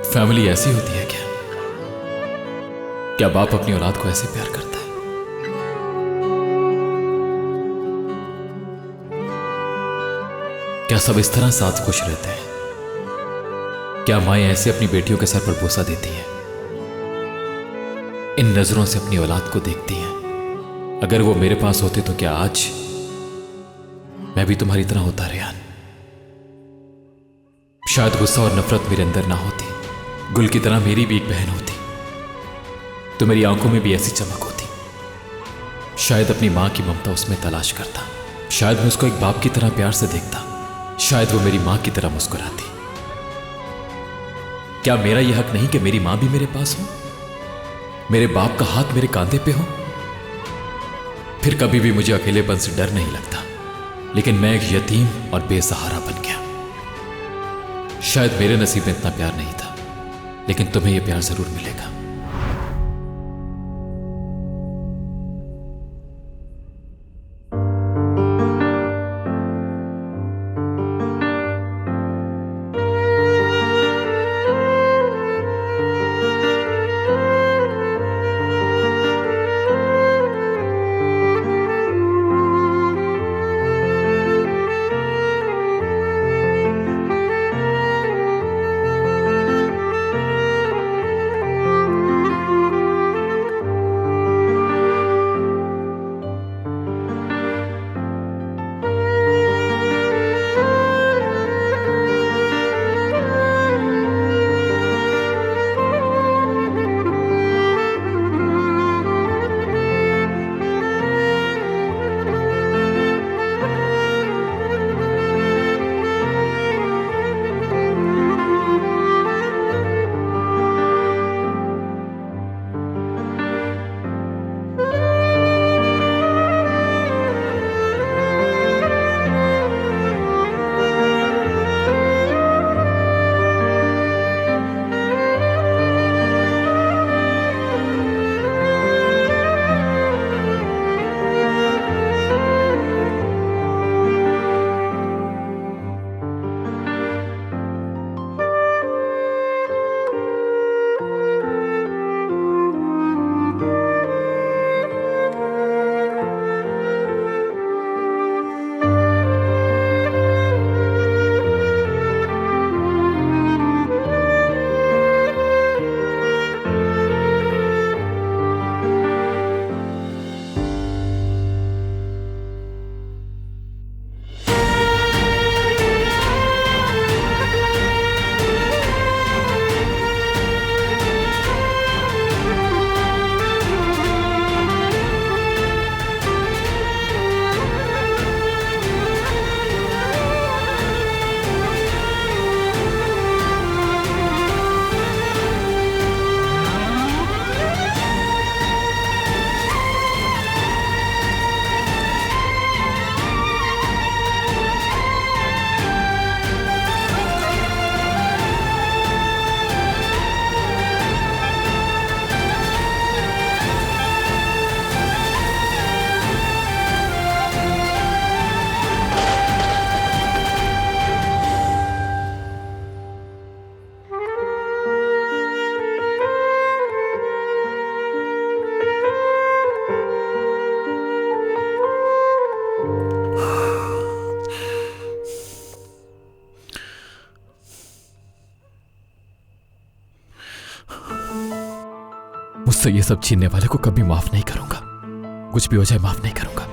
Family ऐसी होती है क्या? क्या बाप अपनी औलाद को ऐसे प्यार करता है? क्या सब इस तरह साथ खुश रहते हैं? क्या माएं ऐसे अपनी बेटियों के सर पर बोसा देती हैं, इन नजरों से अपनी औलाद को देखती हैं? अगर वो मेरे पास होते तो क्या आज मैं भी तुम्हारी तरह होता रेहान? शायद गुस्सा और नफरत मेरे अंदर ना होती, गुल की तरह मेरी भी एक बहन होती तो मेरी आंखों में भी ऐसी चमक होती। शायद अपनी मां की ममता उसमें तलाश करता, शायद मैं उसको एक बाप की तरह प्यार से देखता, शायद वो मेरी मां की तरह मुस्कुराती। क्या मेरा यह हक नहीं कि मेरी मां भी मेरे पास हो, मेरे बाप का हाथ मेरे कांधे पे हो? फिर कभी भी मुझे अकेलेपन से डर नहीं लगता, लेकिन मैं एक यतीम और बेसहारा बन गया। शायद मेरे नसीब में इतना प्यार नहीं था, लेकिन तुम्हें यह प्यार जरूर मिलेगा। मुझसे ये सब छीनने वाले को कभी माफ नहीं करूंगा, कुछ भी हो जाए माफ नहीं करूंगा।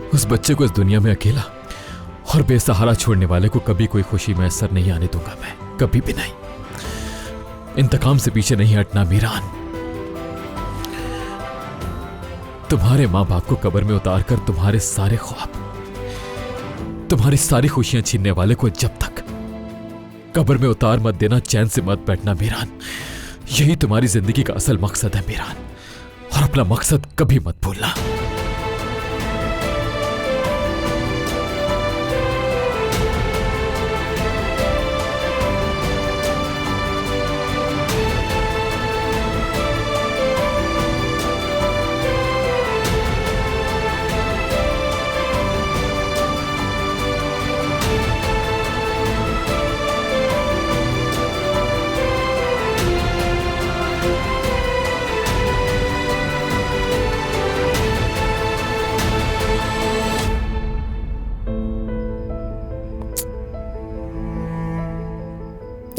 उस बच्चे को इस दुनिया में अकेला और बेसहारा छोड़ने वाले को कभी कोई खुशी मैसर नहीं आने दूंगा मैं, कभी भी नहीं। इंतकाम से पीछे नहीं हटना मीरान। तुम्हारे मां बाप को कब्र में उतार कर तुम्हारे सारे ख्वाब, तुम्हारी सारी खुशियां छीनने वाले को जब तक कब्र में उतार मत देना, चैन से मत बैठना मीरान। यही तुम्हारी जिंदगी का असल मकसद है मीरान, और अपना मकसद कभी मत भूलना।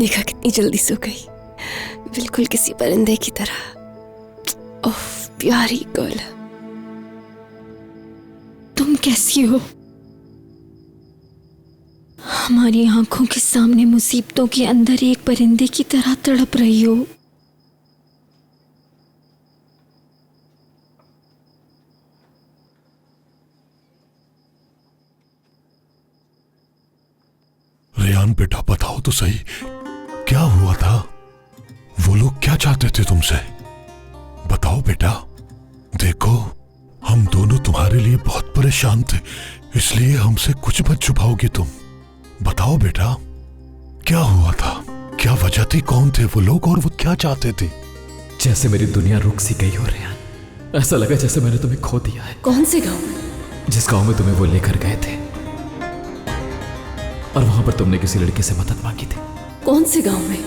देखा कितनी जल्दी सो गई, बिल्कुल किसी परिंदे की तरह। ओह प्यारी गर्ल, तुम कैसी हो? हमारी आंखों के सामने मुसीबतों के अंदर एक परिंदे की तरह तड़प रही हो। रेहान बेटा बताओ तो सही, क्या हुआ था? वो लोग क्या चाहते थे तुमसे? बताओ बेटा। देखो, हम दोनों तुम्हारे लिए बहुत परेशान थे, इसलिए हमसे कुछ मत छुपाओगी तुम। बताओ बेटा, क्या हुआ था? क्या वजह थी? कौन थे वो लोग और वो क्या चाहते थे? जैसे मेरी दुनिया रुक सी गई हो रेहान। ऐसा लगा जैसे मैंने तुम्हें खो दिया है। कौन से गांव में? जिस गांव में तुम्हें वो लेकर गए थे, और वहां पर तुमने किसी लड़के से मदद मांगी थी। कौन से गांव में?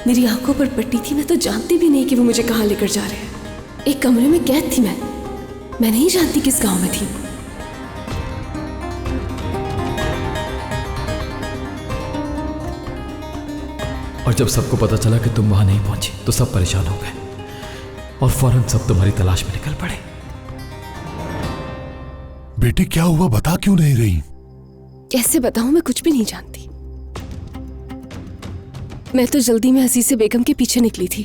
मेरी आंखों पर पट्टी थी, मैं तो जानती भी नहीं कि वो मुझे कहां लेकर जा रहे हैं। एक कमरे में कैद थी मैं नहीं जानती किस गांव में थी। और जब सबको पता चला कि तुम वहां नहीं पहुंची तो सब परेशान हो गए और फौरन सब तुम्हारी तलाश में निकल पड़े। बेटी क्या हुआ, बता क्यों नहीं रही? कैसे बताऊं, मैं कुछ भी नहीं जानती। मैं तो जल्दी में अजीज़े बेगम के पीछे निकली थी,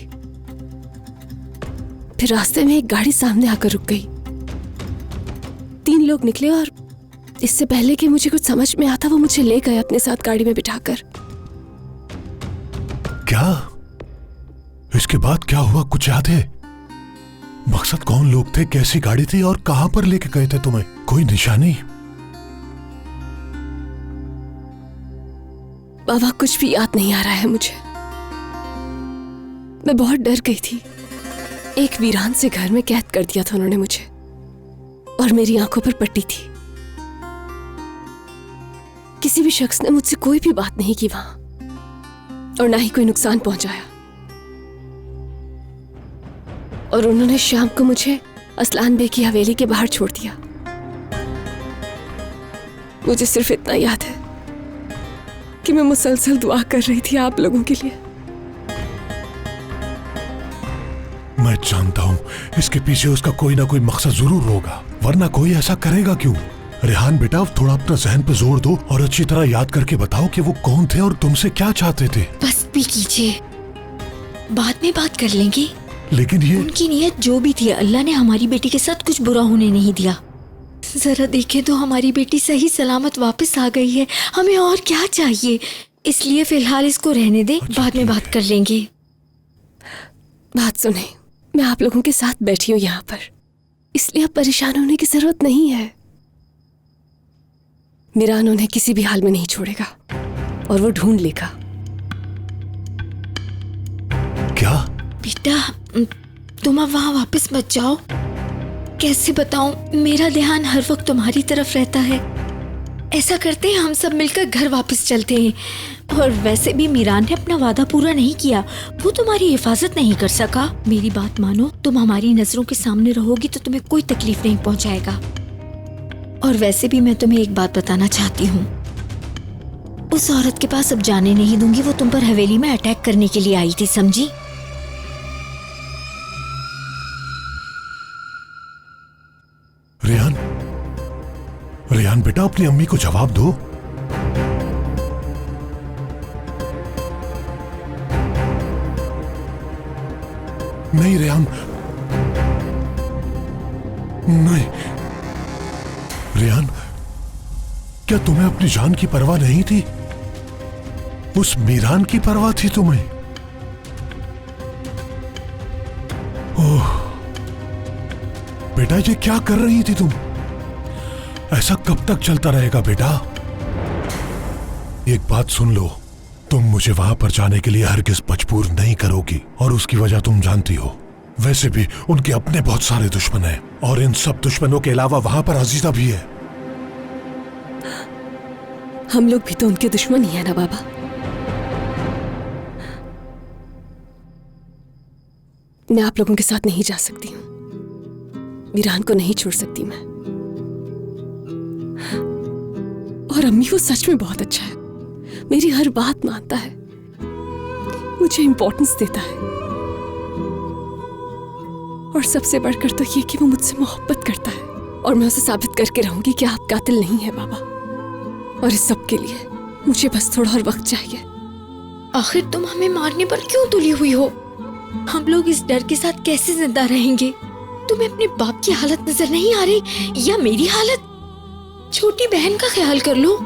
फिर रास्ते में एक गाड़ी सामने आकर रुक गई। 3 लोग निकले और इससे पहले कि मुझे कुछ समझ में आता वो मुझे ले गए अपने साथ गाड़ी में बिठाकर। क्या? इसके बाद क्या हुआ, कुछ याद है? मकसद कौन लोग थे, कैसी गाड़ी थी और कहां पर लेके गए थे तुम्हें? कोई निशानी? बाबा कुछ भी याद नहीं आ रहा है मुझे। मैं बहुत डर गई थी। एक वीरान से घर में कैद कर दिया था उन्होंने मुझे, और मेरी आंखों पर पट्टी थी। किसी भी शख्स ने मुझसे कोई भी बात नहीं की वहां, और ना ही कोई नुकसान पहुंचाया। और उन्होंने शाम को मुझे असलान बे की हवेली के बाहर छोड़ दिया। मुझे सिर्फ इतना याद है कि मैं मुसलसल दुआ कर रही थी आप लोगों के लिए। मैं जानता हूं इसके पीछे उसका कोई ना कोई मकसद जरूर होगा, वरना कोई ऐसा करेगा क्यों? रेहान बेटा, थोड़ा अपना जहन पे जोर दो और अच्छी तरह याद करके बताओ कि वो कौन थे और तुमसे क्या चाहते थे। बस भी कीजिए, बाद में बात कर लेंगे। लेकिन ये उनकी नीयत जो भी थी, अल्लाह ने हमारी बेटी के साथ कुछ बुरा होने नहीं दिया। जरा देखें तो हमारी बेटी सही सलामत वापस आ गई है, हमें और क्या चाहिए? इसलिए फिलहाल इसको रहने दे, बाद में बात कर लेंगे। बात सुने, मैं आप लोगों के साथ बैठी हूं यहाँ पर, इसलिए अब परेशान होने की जरूरत नहीं है। मीरान उन्हें किसी भी हाल में नहीं छोड़ेगा और वो ढूंढ लेगा। क्या? बेटा तुम अब वहां वापस मत जाओ। कैसे बताऊं, मेरा ध्यान हर वक्त तुम्हारी तरफ रहता है। ऐसा करते हैं, हम सब मिलकर घर वापस चलते हैं। और वैसे भी मीरान ने अपना वादा पूरा नहीं किया, वो तुम्हारी हिफाजत नहीं कर सका। मेरी बात मानो, तुम हमारी नजरों के सामने रहोगी तो तुम्हें कोई तकलीफ नहीं पहुंचाएगा। और वैसे भी मैं तुम्हें एक बात बताना चाहती हूँ, उस औरत के पास अब जाने नहीं दूंगी। वो तुम पर हवेली में अटैक करने के लिए आई थी, समझी? रेहान बेटा, अपनी अम्मी को जवाब दो। नहीं रेहान, नहीं। रेहान, क्या तुम्हें अपनी जान की परवाह नहीं थी? उस मीरान की परवाह थी तुम्हें? ओह बेटा, ये क्या कर रही थी तुम? ऐसा कब तक चलता रहेगा बेटा? एक बात सुन लो, तुम मुझे वहां पर जाने के लिए हरगिज मजबूर नहीं करोगी, और उसकी वजह तुम जानती हो। वैसे भी उनके अपने बहुत सारे दुश्मन हैं, और इन सब दुश्मनों के अलावा वहां पर अजीजा भी है। हम लोग भी तो उनके दुश्मन ही है ना बाबा। मैं आप लोगों के साथ नहीं जा सकती हूँ, वीरान को नहीं छोड़ सकती मैं। और अम्मी, वो सच में बहुत अच्छा है, मेरी हर बात मानता है। मुझे इंपॉर्टेंस देता है, और सबसे बढ़कर तो ये कि वो मुझसे मोहब्बत करता है। और मैं उसे साबित करके रहूंगी कि आप कातिल नहीं है बाबा। और इस सब के लिए मुझे बस थोड़ा और वक्त चाहिए। आखिर तुम हमें मारने पर क्यों तुली हुई हो? हम लोग इस डर के साथ कैसे जिंदा रहेंगे? तुम्हें अपने बाप की हालत नजर नहीं आ रही, या मेरी हालत? छोटी बहन का ख्याल कर लो।